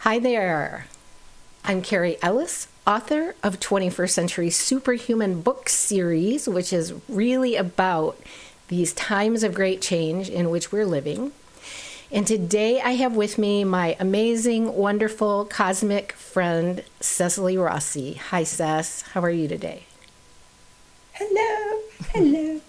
Hi there. I'm Cary Ellis, author of 21st Century Superhuman book series, which is really about these times of great change in which we're living. And today I have with me my amazing, wonderful, cosmic friend, Ceslie Rossi. Hi, Cess. How are you today? Hello. Hello.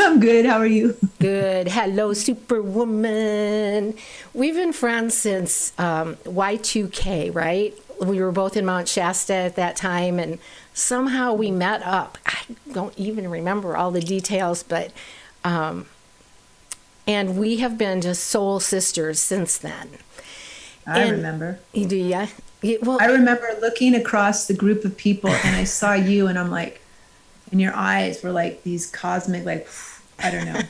I'm good. How are you? Good. Hello, Superwoman. We've been friends since Y2K, right? We were both in Mount Shasta at that time, and somehow we met up. I don't even remember all the details, but and we have been just soul sisters since then. I remember. Do ya? Well, I remember looking across the group of people and I saw you and I'm like, and your eyes were like these cosmic, like, I don't know,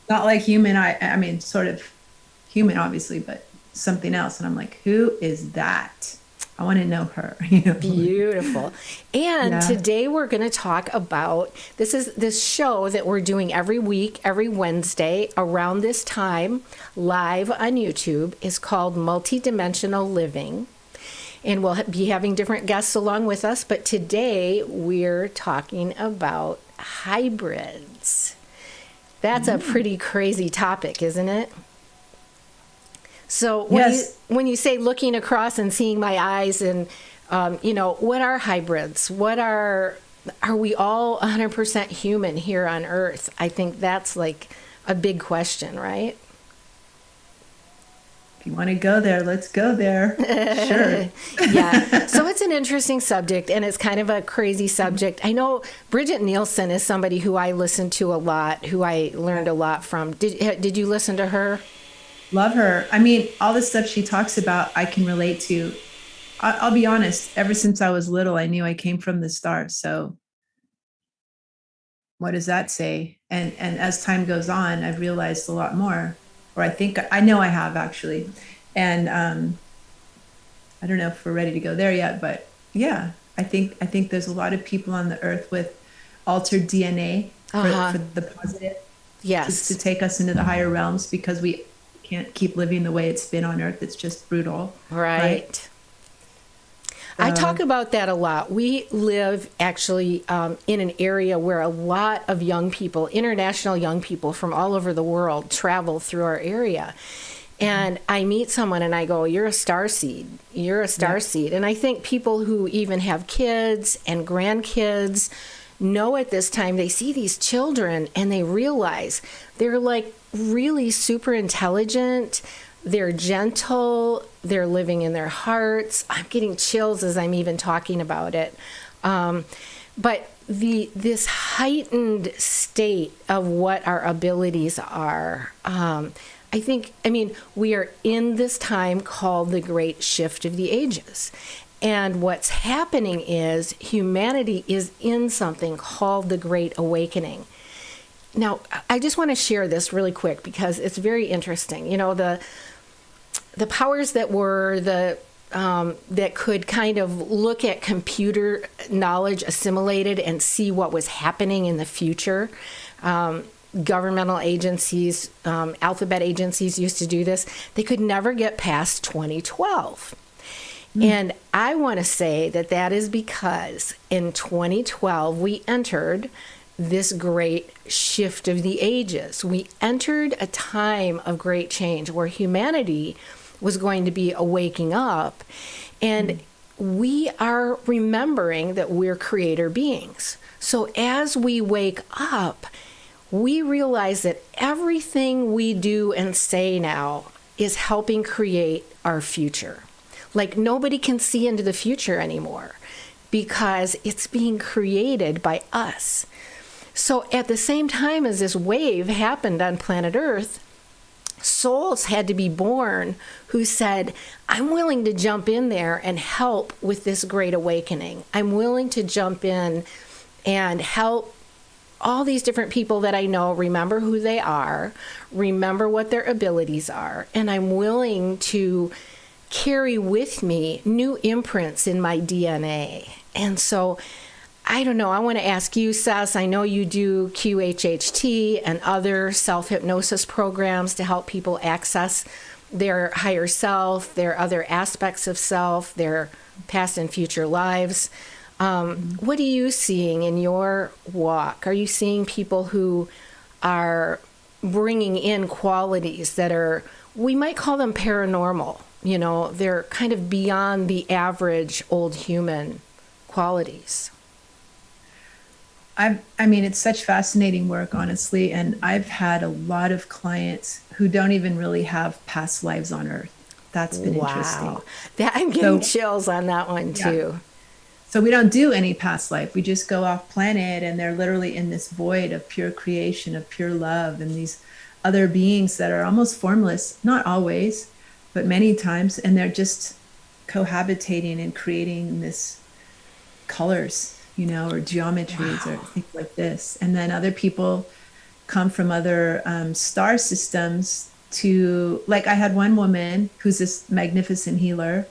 not like human. I mean, sort of human, obviously, but something else. And I'm like, who is that? I want to know her. Beautiful. And today we're going to talk about this show that we're doing every week, every Wednesday around this time, live on YouTube, is called Multidimensional Living. And we'll be having different guests along with us. But today we're talking about hybrids. That's a pretty crazy topic, isn't it? So when you say looking across and seeing my eyes and, what are hybrids? Are we all 100% human here on Earth? I think that's like a big question, right? If you want to go there, let's go there. Sure. Yeah. So it's an interesting subject, and it's kind of a crazy subject. I know Bridget Nielsen is somebody who I listen to a lot, who I learned a lot from. Did you listen to her? Love her. I mean, all the stuff she talks about, I can relate to. I'll be honest, ever since I was little, I knew I came from the stars. So what does that say? And as time goes on, I've realized a lot more, or I know I have actually. And I don't know if we're ready to go there yet, but yeah, I think there's a lot of people on the earth with altered DNA for the positive. Yes. To take us into the higher realms, because we can't keep living the way it's been on earth. It's just brutal. Right. I talk about that a lot. We live actually in an area where a lot of young people, international young people from all over the world, travel through our area. And I meet someone and I go, you're a starseed. You're a starseed. And I think people who even have kids and grandkids know at this time, they see these children and they realize they're like really super intelligent. They're gentle. They're living in their hearts. I'm getting chills as I'm even talking about it. But this heightened state of what our abilities are, we are in this time called the Great Shift of the Ages. And what's happening is humanity is in something called the Great Awakening. Now, I just want to share this really quick because it's very interesting. You know, the powers that were that could kind of look at computer knowledge assimilated and see what was happening in the future. Governmental agencies, alphabet agencies used to do this. They could never get past 2012. And I want to say that is because in 2012, we entered this great shift of the ages. We entered a time of great change where humanity was going to be waking up. And we are remembering that we're creator beings. So as we wake up, we realize that everything we do and say now is helping create our future. Like nobody can see into the future anymore because it's being created by us. So at the same time as this wave happened on planet Earth, souls had to be born who said, I'm willing to jump in there and help with this great awakening. I'm willing to jump in and help all these different people that I know remember who they are, remember what their abilities are, and I'm willing to carry with me new imprints in my DNA. And so, I don't know, I want to ask you, Cess, I know you do QHHT and other self-hypnosis programs to help people access their higher self, their other aspects of self, their past and future lives. What are you seeing in your walk? Are you seeing people who are bringing in qualities that are, we might call them paranormal? You know, they're kind of beyond the average old human qualities. I mean, it's such fascinating work, honestly. And I've had a lot of clients who don't even really have past lives on Earth. That's been interesting. I'm getting chills on that one too. Yeah. So we don't do any past life. We just go off planet, and they're literally in this void of pure creation, of pure love, and these other beings that are almost formless, not always, but many times, and they're just cohabitating and creating this colors, you know, or geometries or things like this. And then other people come from other star systems to, like, I had one woman who's this magnificent healer,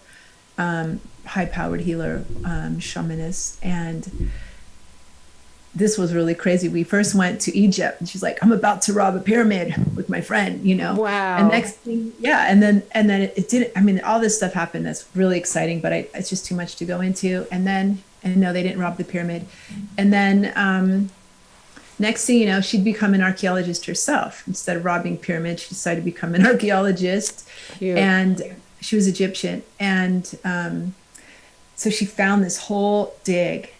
high-powered healer, shamanist, and this was really crazy. We first went to Egypt, and she's like, "I'm about to rob a pyramid with my friend," you know. Wow. And next thing, yeah, and then it didn't. I mean, all this stuff happened. That's really exciting, but it's just too much to go into. And no, they didn't rob the pyramid. And then next thing you know, she'd become an archaeologist herself. Instead of robbing pyramids, she decided to become an archaeologist. Cute. And she was Egyptian, and so she found this whole dig,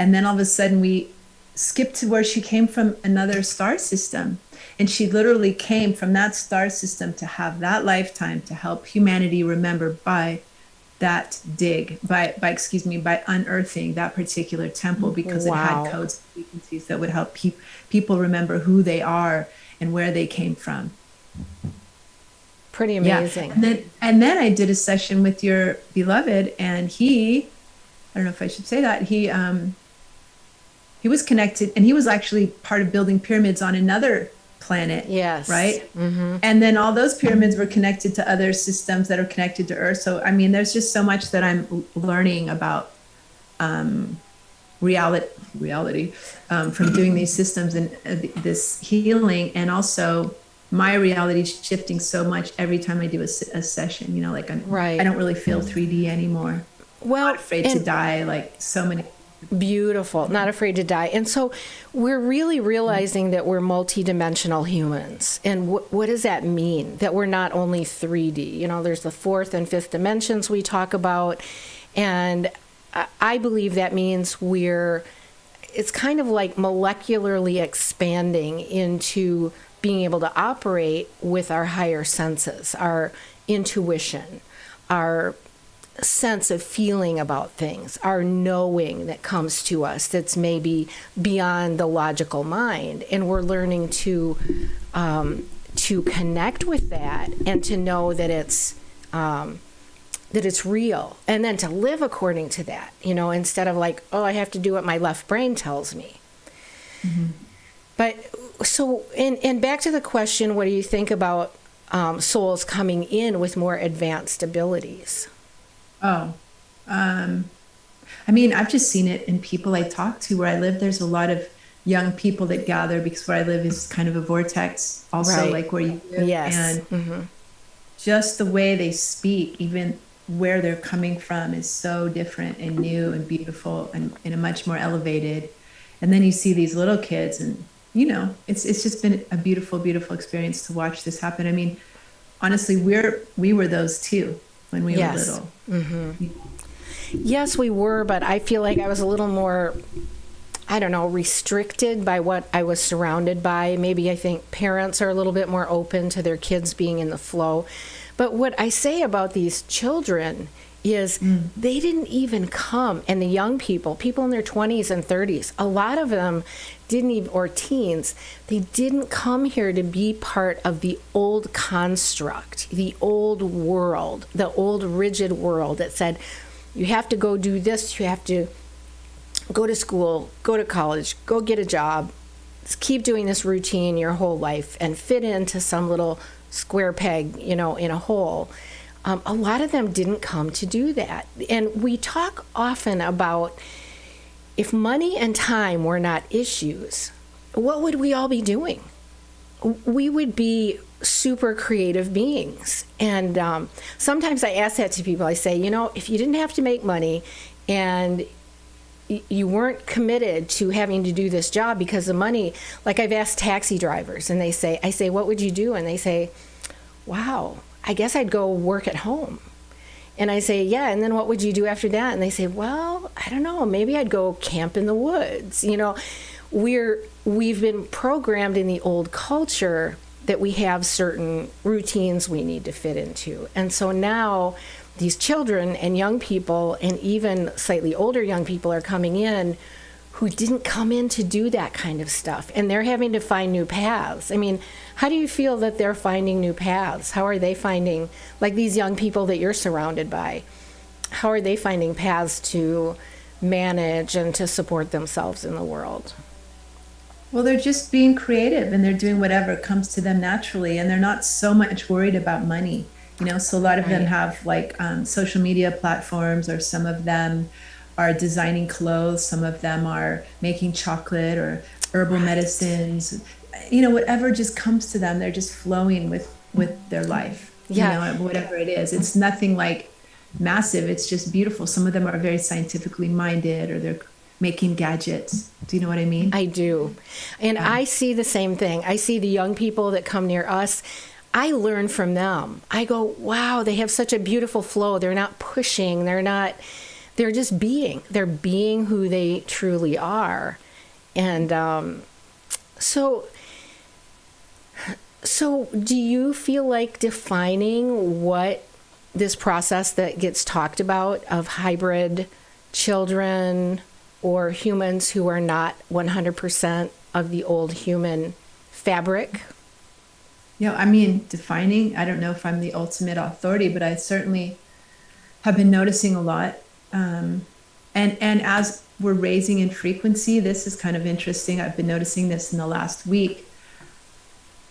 and then all of a sudden we skipped to where she came from, another star system, and she literally came from that star system to have that lifetime to help humanity remember by that dig, by unearthing that particular temple, because it had codes and frequencies that would help people remember who they are and where they came from. Pretty amazing. Yeah. And then I did a session with your beloved, and I don't know if I should say that, he was connected, and he was actually part of building pyramids on another planet. Yes. Right? Mm-hmm. And then all those pyramids were connected to other systems that are connected to Earth. So, I mean, there's just so much that I'm learning about reality from doing these systems and this healing. And also my reality is shifting so much every time I do a session, you know, like I don't really feel 3D anymore. Well, not afraid to die, like so many. Beautiful. Not afraid to die. And so we're really realizing that we're multidimensional humans. And what does that mean? That we're not only 3D. You know, there's the fourth and fifth dimensions we talk about. And I believe that means it's kind of like molecularly expanding into being able to operate with our higher senses, our intuition, our sense of feeling about things, our knowing that comes to us that's maybe beyond the logical mind. And we're learning to connect with that and to know that it's real, and then to live according to that, you know, instead of like, oh, I have to do what my left brain tells me. Mm-hmm. But so, and back to the question, what do you think about souls coming in with more advanced abilities? Oh, I mean, I've just seen it in people I talk to. Where I live, there's a lot of young people that gather, because where I live is kind of a vortex also, like where you live. Yes. And just the way they speak, even where they're coming from, is so different and new and beautiful and a much more elevated. And then you see these little kids, and you know, it's just been a beautiful, beautiful experience to watch this happen. I mean, honestly, we were those too when we were little. Mm-hmm. Yes, we were, but I feel like I was a little more, I don't know, restricted by what I was surrounded by. Maybe I think parents are a little bit more open to their kids being in the flow. But what I say about these children is they didn't even come, and the young people in their 20s and 30s, a lot of them didn't even, or teens, they didn't come here to be part of the old construct, the old world, the old rigid world that said, you have to go do this, you have to go to school, go to college, go get a job, keep doing this routine your whole life and fit into some little square peg, you know, in a hole. A lot of them didn't come to do that. And we talk often about, if money and time were not issues, what would we all be doing? We would be super creative beings. And sometimes I ask that to people. I say, if you didn't have to make money and you weren't committed to having to do this job because of money, like I've asked taxi drivers, and I say, what would you do? And they say, wow, I guess I'd go work at home. And I say, yeah, and then what would you do after that? And they say, well, I don't know, maybe I'd go camp in the woods. We've been programmed in the old culture that we have certain routines we need to fit into. And so now these children and young people and even slightly older young people are coming in who didn't come in to do that kind of stuff. And they're having to find new paths. I mean, how do you feel that they're finding new paths? How are they finding, like these young people that you're surrounded by, how are they finding paths to manage and to support themselves in the world? Well, they're just being creative and they're doing whatever comes to them naturally. And they're not so much worried about money. So a lot of them have like social media platforms, or some of them are designing clothes. Some of them are making chocolate or herbal medicines, whatever just comes to them. They're just flowing with their life, whatever it is. It's nothing like massive. It's just beautiful. Some of them are very scientifically minded, or they're making gadgets. Do you know what I mean? I do. And I see the same thing. I see the young people that come near us. I learn from them. I go, wow, they have such a beautiful flow. They're not pushing. They're just being. They're being who they truly are. And so do you feel like defining what this process that gets talked about of hybrid children or humans who are not 100% of the old human fabric? Defining, I don't know if I'm the ultimate authority, but I certainly have been noticing a lot. And as we're raising in frequency, this is kind of interesting. I've been noticing this in the last week.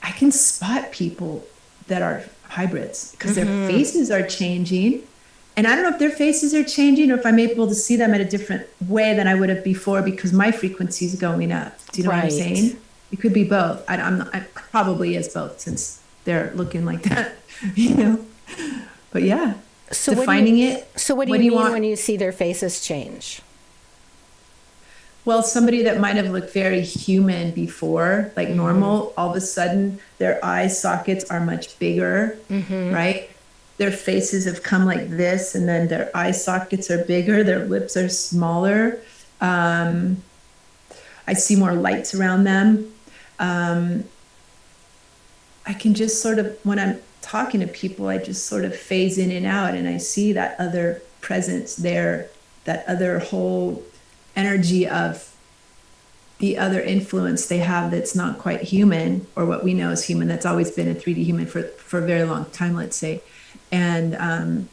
I can spot people that are hybrids because their faces are changing. And I don't know if their faces are changing or if I'm able to see them in a different way than I would have before because my frequency is going up. Do you know what I'm saying? It could be both. I probably is both since they're looking like that, But yeah, so defining it. So what do you mean when you see their faces change? Well, somebody that might have looked very human before, like normal, all of a sudden their eye sockets are much bigger, right? Their faces have come like this, and then their eye sockets are bigger. Their lips are smaller. I see more lights around them. I can just sort of, when I'm talking to people, I just sort of phase in and out, and I see that other presence there, that other whole energy of the other influence they have that's not quite human, or what we know as human, that's always been a 3D human for a very long time, let's say. And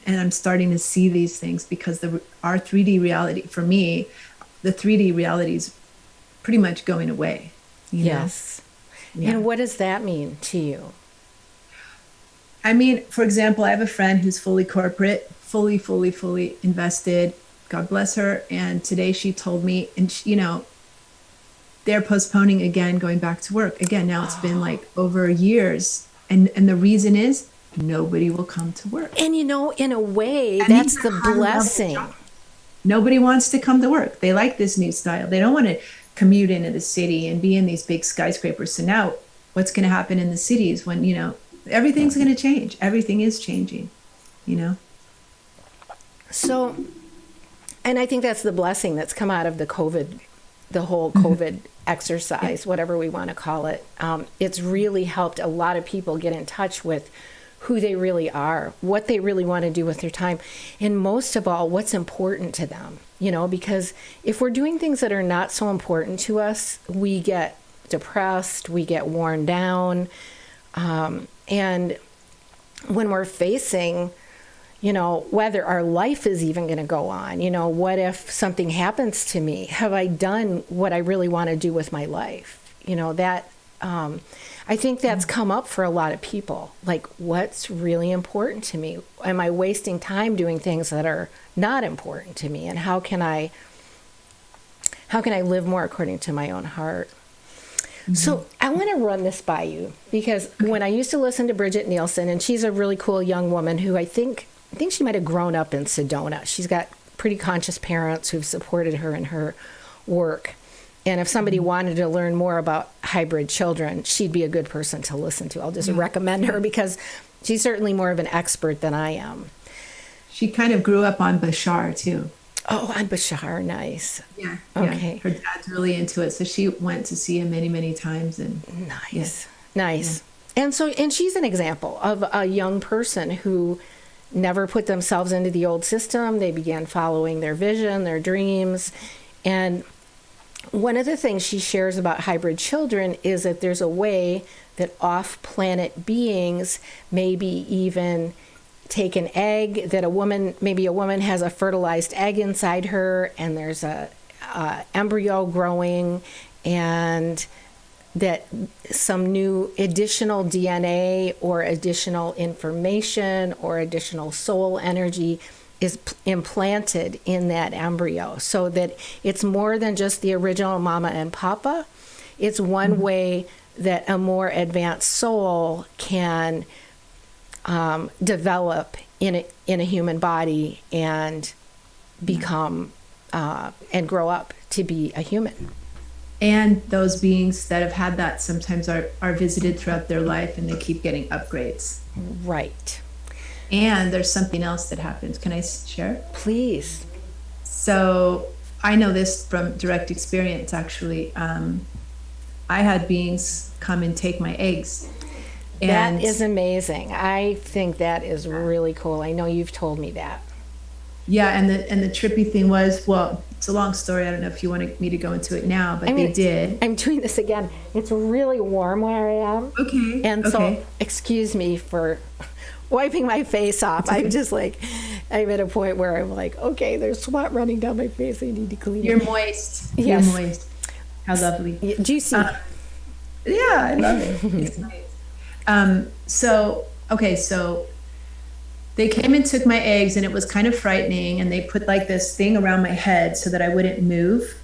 I'm starting to see these things because our 3D reality, for me, the 3D reality is pretty much going away. Yes. Yeah. And what does that mean to you? For example, I have a friend who's fully corporate, fully invested. God bless her. And today she told me, and they're postponing again, going back to work again. Now it's been like over years. And the reason is nobody will come to work. And in a way, that's the blessing. Nobody wants to come to work. They like this new style. They don't want to commute into the city and be in these big skyscrapers. So now what's going to happen in the cities when, everything's going to change. Everything is changing, So, and I think that's the blessing that's come out of the whole COVID exercise, whatever we want to call it. It's really helped a lot of people get in touch with who they really are, what they really want to do with their time, and most of all, what's important to them, because if we're doing things that are not so important to us, we get depressed, we get worn down, and when we're facing, whether our life is even going to go on, what if something happens to me? Have I done what I really want to do with my life? I think that's come up for a lot of people. Like, what's really important to me? Am I wasting time doing things that are not important to me? And how can I live more according to my own heart? So I want to run this by you because when I used to listen to Bridget Nielsen, and she's a really cool young woman who I think she might have grown up in Sedona. She's got pretty conscious parents who've supported her in her work. And if somebody wanted to learn more about hybrid children, she'd be a good person to listen to. I'll just recommend her because she's certainly more of an expert than I am. She kind of grew up on Bashar too. Oh, on Bashar, nice. Yeah. Okay. Her dad's really into it, so she went to see him many, many times. And nice. And she's an example of a young person who never put themselves into the old system. They began following their vision, their dreams. And one of the things she shares about hybrid children is that there's a way that off-planet beings maybe even take an egg that maybe a woman has a fertilized egg inside her, and there's a embryo growing, and that some new additional DNA or additional information or additional soul energy is implanted in that embryo, so that it's more than just the original mama and papa. It's one way that a more advanced soul can develop in a human body and become and grow up to be a human. And those beings that have had that sometimes are visited throughout their life, and they keep getting upgrades. Right. And there's something else that happens. Can I share? Please. So I know this from direct experience, actually. I had beings come and take my eggs. And that is amazing. I think that is really cool. I know you've told me that. Yeah, and the trippy thing was, well, it's a long story. I don't know if you wanted me to go into it now, but they did. I'm doing this again. It's really warm where I am. Okay. And so, excuse me for wiping my face off. I'm just like, I'm at a point where I'm like, okay, there's sweat running down my face. I need to clean it. You're moist. Yes. You're moist. How lovely. Juicy. Yeah, I love it. It's nice. So they came and took my eggs, and it was kind of frightening, and they put like this thing around my head so that I wouldn't move.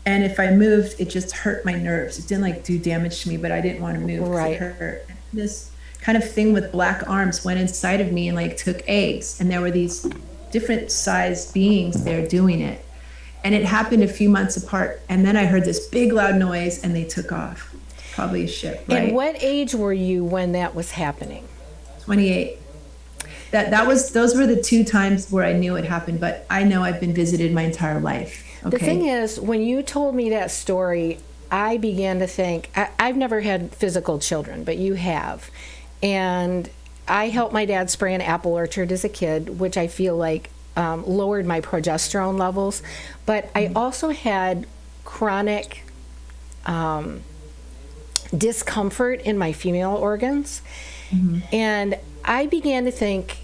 And if I moved, it just hurt my nerves. It didn't like do damage to me, but I didn't want to move because it hurt. And this kind of thing with black arms went inside of me and like took eggs, and there were these different sized beings there doing it. And it happened a few months apart, and then I heard this big loud noise, and they took off. Probably a ship, right? And what age were you when that was happening? 28. Those were the two times where I knew it happened, but I know I've been visited my entire life. Okay? The thing is, when you told me that story, I began to think, I've never had physical children, but you have. And I helped my dad spray an apple orchard as a kid, which I feel like lowered my progesterone levels. But I also had chronic discomfort in my female organs. And I began to think,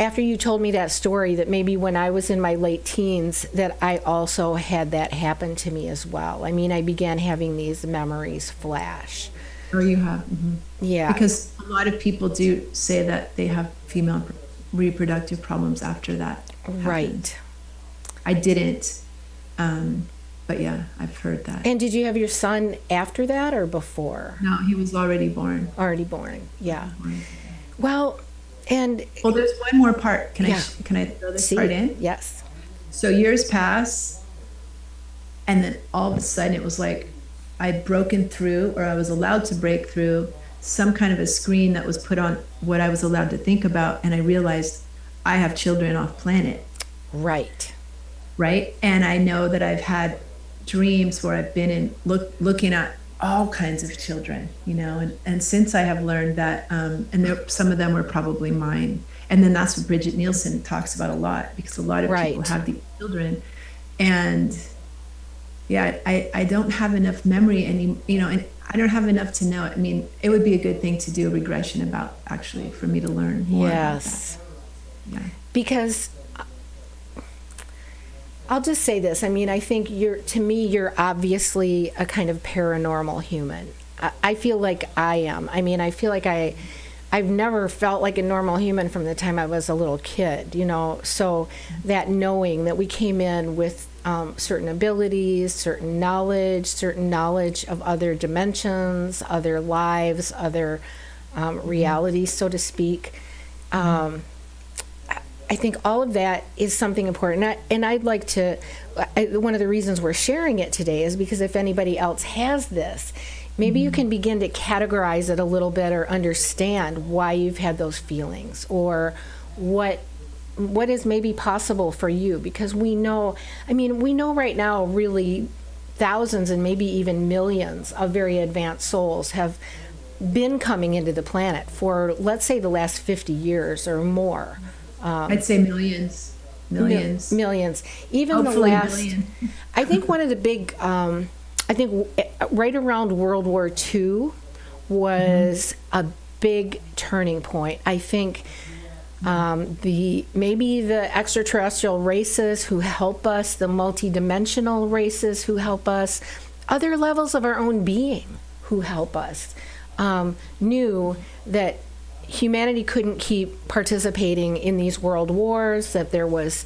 after you told me that story, that maybe when I was in my late teens, that I also had that happen to me as well. I mean, I began having these memories flash. Oh, you have? Yeah. Because a lot of people do say that they have female reproductive problems after that happened. Right. I didn't. But yeah, I've heard that. And did you have your son after that or before? No, he was already born. Already born, yeah. Well, and... Well, there's one more part. Can I throw this part in? Yes. So years pass, and then all of a sudden it was like I'd broken through, or I was allowed to break through some kind of a screen that was put on what I was allowed to think about, and I realized I have children off planet. Right. Right? And I know that I've had dreams where I've been in looking at all kinds of children, you know, and since I have learned that, and some of them were probably mine. And then that's what Bridget Nielsen talks about a lot, because a lot of people have these children. And yeah, I don't have enough memory and I don't have enough to know. I mean, it would be a good thing to do a regression about, actually, for me to learn more about that. Yeah. Because I'll just say this. I mean, I think to me, you're obviously a kind of paranormal human. I feel like I am. I mean, I feel like I've never felt like a normal human from the time I was a little kid, you know. So that knowing that we came in with certain abilities, certain knowledge of other dimensions, other lives, other realities, so to speak. I think all of that is something important. And I'd like to, one of the reasons we're sharing it today is because if anybody else has this, maybe you can begin to categorize it a little bit or understand why you've had those feelings, or what is maybe possible for you. Because we know right now really thousands and maybe even millions of very advanced souls have been coming into the planet for, let's say, the last 50 years or more. I'd say millions. Millions. Even Hopefully the last, billion. I think one of the big, I think right around World War II was a big turning point. I think maybe the extraterrestrial races who help us, the multidimensional races who help us, other levels of our own being who help us, knew that humanity couldn't keep participating in these world wars, that there was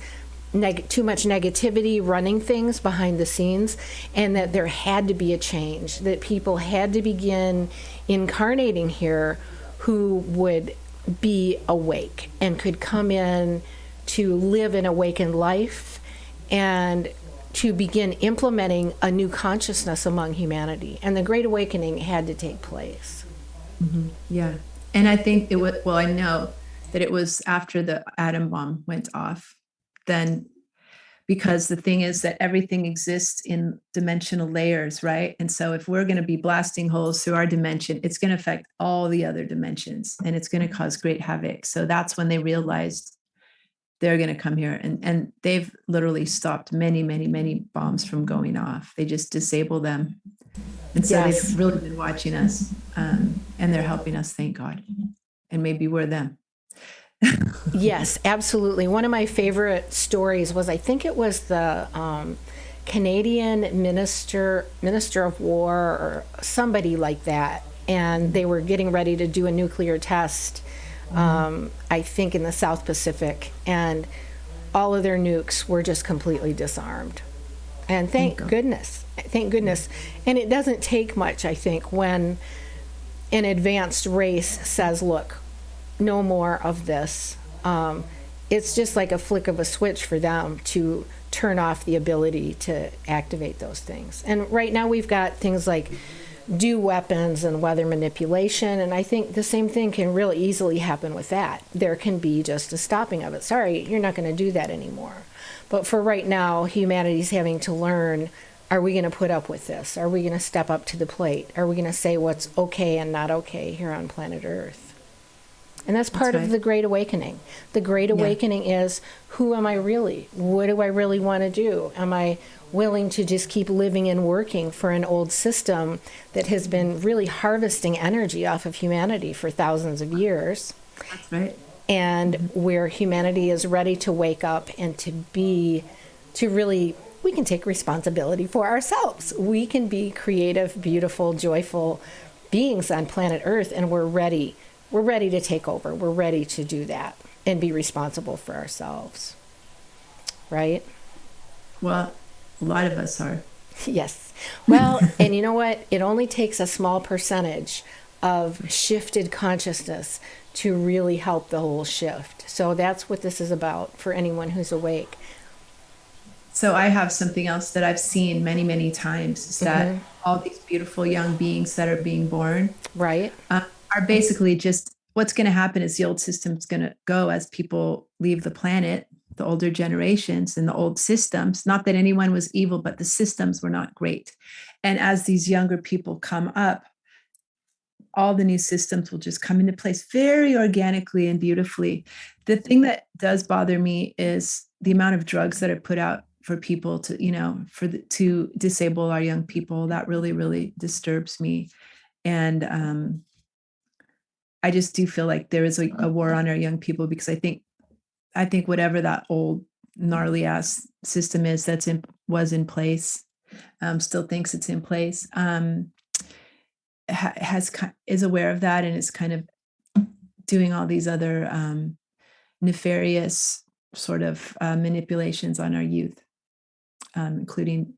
too much negativity running things behind the scenes, and that there had to be a change, that people had to begin incarnating here who would be awake and could come in to live an awakened life and to begin implementing a new consciousness among humanity. And the Great Awakening had to take place. Yeah. And I think it was, well, I know that it was after the atom bomb went off, then, because the thing is that everything exists in dimensional layers, right? And so if we're going to be blasting holes through our dimension, it's going to affect all the other dimensions, and it's going to cause great havoc. So that's when they realized they're going to come here, and they've literally stopped many, many, many bombs from going off. They just disable them. And so Yes. they've really been watching us, and they're helping us, thank God. And maybe we're them. Yes, absolutely. One of my favorite stories was, I think it was the Canadian Minister of War or somebody like that, and they were getting ready to do a nuclear test, I think in the South Pacific, and all of their nukes were just completely disarmed. And thank goodness. And it doesn't take much, I think, when an advanced race says, look, no more of this. It's just like a flick of a switch for them to turn off the ability to activate those things. And right now we've got things like dew weapons and weather manipulation, and I think the same thing can really easily happen with that. There can be just a stopping of it. Sorry, you're not going to do that anymore. But for right now, humanity's having to learn, are we going to put up with this? Are we going to step up to the plate? Are we going to say what's okay and not okay here on planet Earth? And that's part of the Great Awakening. The Great Awakening is, who am I really? What do I really want to do? Am I willing to just keep living and working for an old system that has been really harvesting energy off of humanity for thousands of years? That's right. And where humanity is ready to wake up and we can take responsibility for ourselves. We can be creative, beautiful, joyful beings on planet Earth, and we're ready. We're ready to take over. We're ready to do that and be responsible for ourselves. Right? Well, a lot of us are. Yes. Well, and you know what? It only takes a small percentage of shifted consciousness to really help the whole shift. So that's what this is about for anyone who's awake. So I have something else that I've seen many, many times, is that all these beautiful young beings that are being born, right, are basically just, what's going to happen is the old system's going to go as people leave the planet, the older generations and the old systems. Not that anyone was evil, but the systems were not great. And as these younger people come up, all the new systems will just come into place very organically and beautifully. The thing that does bother me is the amount of drugs that are put out for people to, to disable our young people. That really, really disturbs me. And I just do feel like there is a war on our young people, because I think whatever that old gnarly ass system is was in place, still thinks it's in place, is aware of that, and is kind of doing all these other nefarious sort of manipulations on our youth. including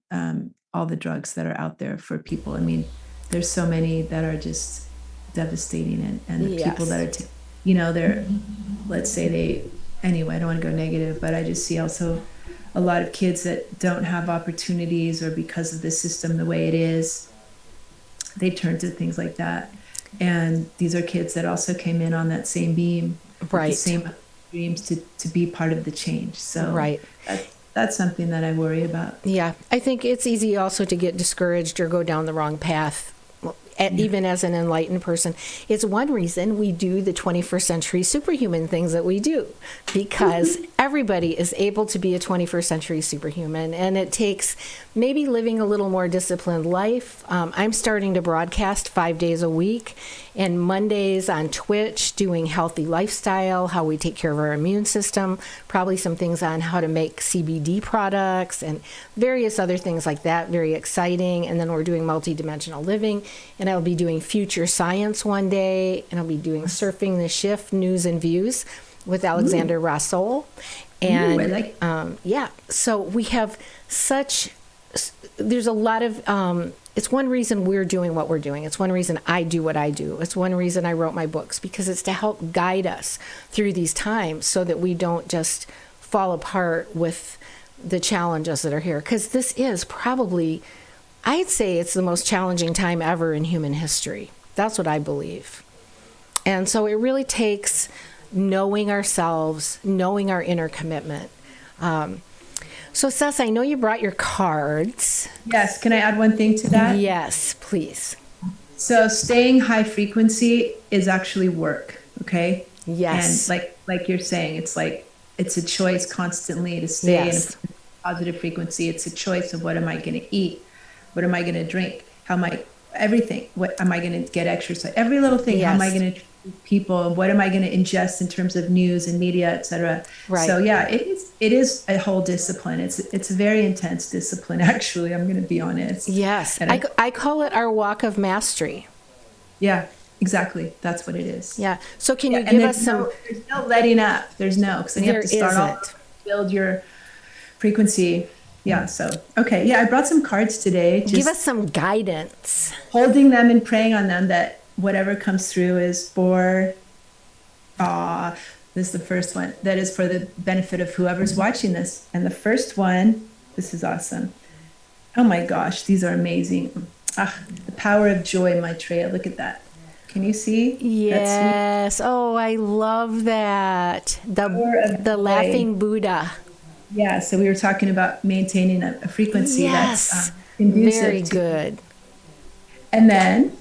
all the drugs that are out there for people. I mean, there's so many that are just devastating, and the people that are, they're, let's say anyway, I don't want to go negative, but I just see also a lot of kids that don't have opportunities, or because of the system the way it is, they turn to things like that. And these are kids that also came in on that same beam, right? The same dreams to be part of the change. So right. That's something that I worry about. Yeah, I think it's easy also to get discouraged or go down the wrong path. Even as an enlightened person, it's one reason we do the 21st century superhuman things that we do, because everybody is able to be a 21st century superhuman, and it takes maybe living a little more disciplined life. I'm starting to broadcast 5 days a week, and Mondays on Twitch, doing healthy lifestyle, how we take care of our immune system, probably some things on how to make CBD products and various other things like that, very exciting. And then we're doing multidimensional living, and I'll be doing future science one day, and I'll be doing Surfing the Shift news and views with Alexander Rassol. And I like so we have there's a lot of, it's one reason we're doing what we're doing. It's one reason I do what I do. It's one reason I wrote my books, because it's to help guide us through these times so that we don't just fall apart with the challenges that are here. Because this is probably, I'd say it's the most challenging time ever in human history. That's what I believe. And so it really takes knowing ourselves, knowing our inner commitment. So, Cess, I know you brought your cards. Yes. Can I add one thing to that? Yes, please. So staying high frequency is actually work. Okay. Yes. And like you're saying, it's a choice constantly to stay in a positive frequency. It's a choice of what am I going to eat? What am I going to drink? Everything. What am I going to get exercise? Every little thing. How am I going to treat people? What am I going to ingest in terms of news and media, etc. Right. So yeah, it is a whole discipline. It's a very intense discipline, actually. I'm going to be honest. Yes. And I call it our walk of mastery. Yeah, exactly. That's what it is. Yeah. So can you give us some? There's no letting up. There's no, because then you have to start off, build your frequency. Yeah. So, okay. Yeah. I brought some cards today. Give us some guidance. Holding them and praying on them that whatever comes through is for, this is the first one, that is for the benefit of whoever's watching this. And the first one, this is awesome. Oh my gosh, these are amazing. The power of joy, Maitreya. Look at that. Can you see? Yes. Oh, I love that. The laughing Buddha. Yeah. So we were talking about maintaining a frequency that's conducive. Very good. And then,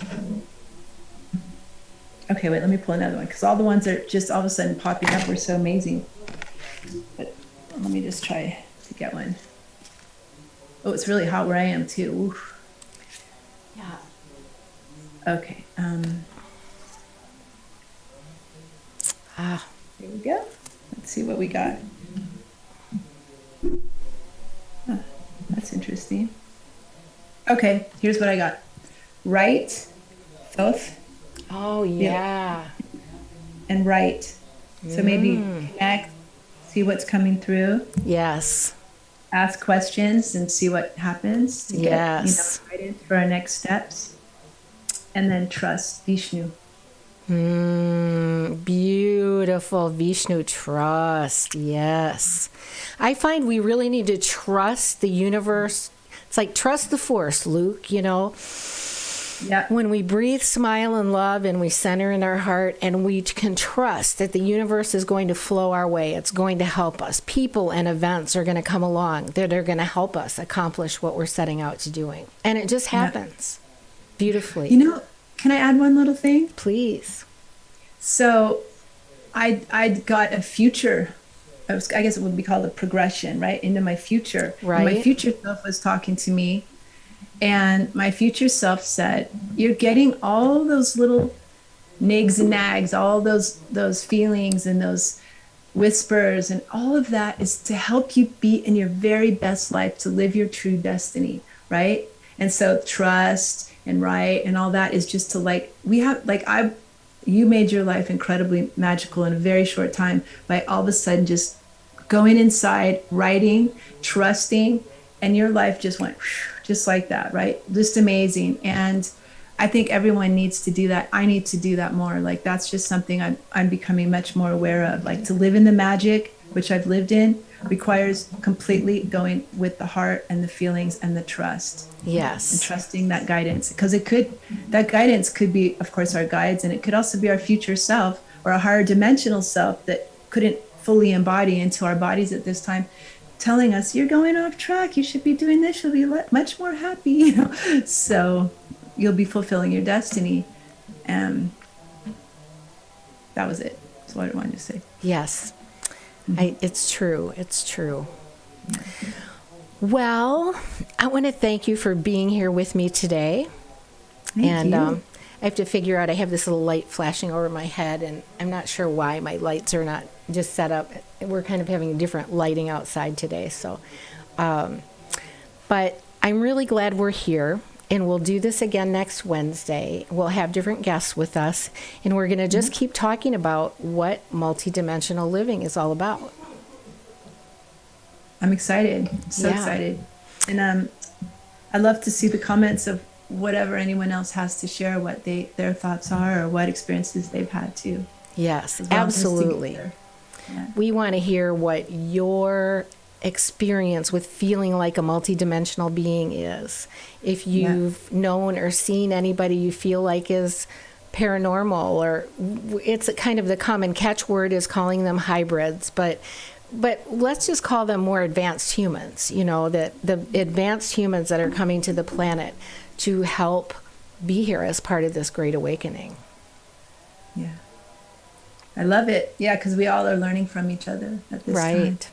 okay, wait, let me pull another one, because all the ones that are just all of a sudden popping up were so amazing. But let me just try to get one. Oh, it's really hot where I am too. Oof. Yeah. Okay. Here we go. Let's see what we got. That's interesting. Okay, here's what I got. Right, both. Oh, yeah. And right. So maybe connect, see what's coming through. Yes. Ask questions and see what happens to get guidance for our next steps. And then trust Vishnu. Beautiful. Vishnu, trust. Yes. I find we really need to trust the universe. It's like trust the force, Luke, Yeah. When we breathe, smile, and love, and we center in our heart, and we can trust that the universe is going to flow our way. It's going to help us. People and events are going to come along that are going to help us accomplish what we're setting out to doing. And it just happens beautifully. Can I add one little thing? Please. So I got a future, I guess it would be called a progression, right? Into my future. Right. And my future self was talking to me. And my future self said, you're getting all those little nigs and nags, all those feelings and those whispers, and all of that is to help you be in your very best life, to live your true destiny, right? And so trust and right and all that is just to you made your life incredibly magical in a very short time by all of a sudden just going inside, writing, trusting, and your life just went just like that, right? Just amazing. And I think everyone needs to do that. I need to do that more. Like that's just something I'm becoming much more aware of. Like to live in the magic, which I've lived in, requires completely going with the heart and the feelings and the trust. Yes. And trusting that guidance, because that guidance could be, of course, our guides, and it could also be our future self or a higher dimensional self that couldn't fully embody into our bodies at this time, telling us you're going off track. You should be doing this. You'll be much more happy. So you'll be fulfilling your destiny. And that was it. That's what I wanted to say. Yes. It's true. It's true. Well, I want to thank you for being here with me today. Thank you. I have to figure out, I have this little light flashing over my head, and I'm not sure why my lights are not just set up. We're kind of having different lighting outside today. So, but I'm really glad we're here. And we'll do this again next Wednesday. We'll have different guests with us, and we're going to just keep talking about what multidimensional living is all about. I'm excited. So excited. And I'd love to see the comments of whatever anyone else has to share, what their thoughts are or what experiences they've had too. Yes, absolutely. Yeah. We want to hear what your experience with feeling like a multidimensional being is. If you've known or seen anybody you feel like is paranormal, or it's kind of the common catchword is calling them hybrids, but let's just call them more advanced humans, that the advanced humans that are coming to the planet to help be here as part of this great awakening. Yeah. I love it. Yeah, because we all are learning from each other at this time. Right.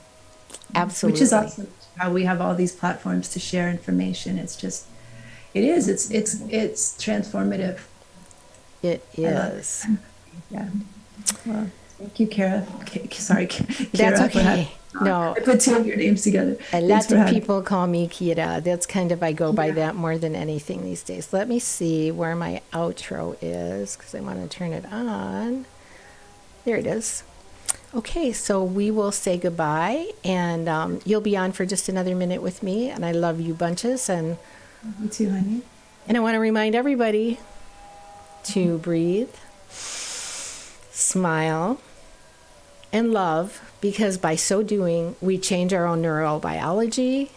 Absolutely. Which is awesome. How we have all these platforms to share information. It's transformative. It is. Yeah. Well, thank you, Kara. Sorry, Kara. That's okay. No. I put two of your names together. A lot of people call me Kira. That's kind of, I go by that more than anything these days. Let me see where my outro is, because I want to turn it on. There it is. Okay, so we will say goodbye, and you'll be on for just another minute with me, and I love you bunches. And you too, honey. And I want to remind everybody to breathe, smile, and love, because by so doing, we change our own neurobiology,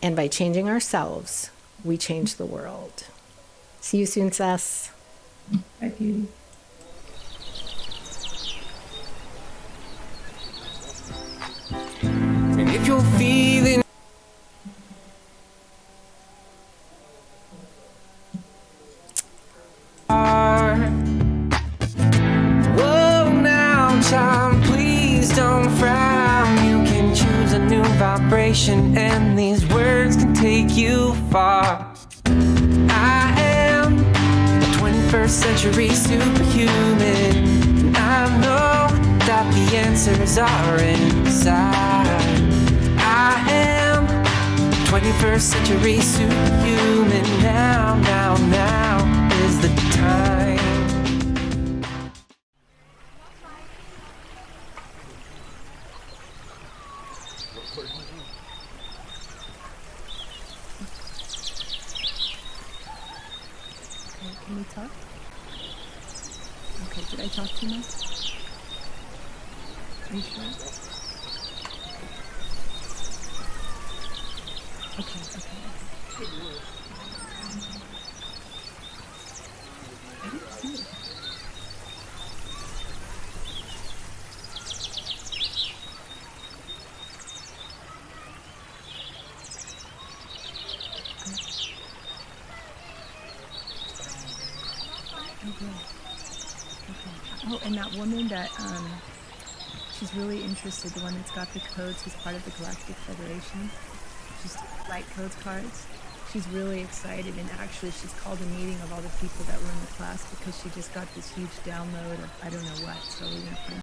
and by changing ourselves, we change the world. See you soon, Cess. Bye, beauty. And if you're feeling hard, whoa, now, child, please don't frown. You can choose a new vibration, and these words can take you far. I am a 21st century superhuman. I know that the answers are inside. I am 21st century superhuman. Now is the time. Can we talk? Okay, did I talk too much? Are you sure? Okay. I didn't see it. Okay. Oh, and that woman that she's really interested, the one that's got the codes, who's part of the Galactic Federation. She's light codes cards. She's really excited, and actually she's called a meeting of all the people that were in the class because she just got this huge download of I don't know what. So we're gonna find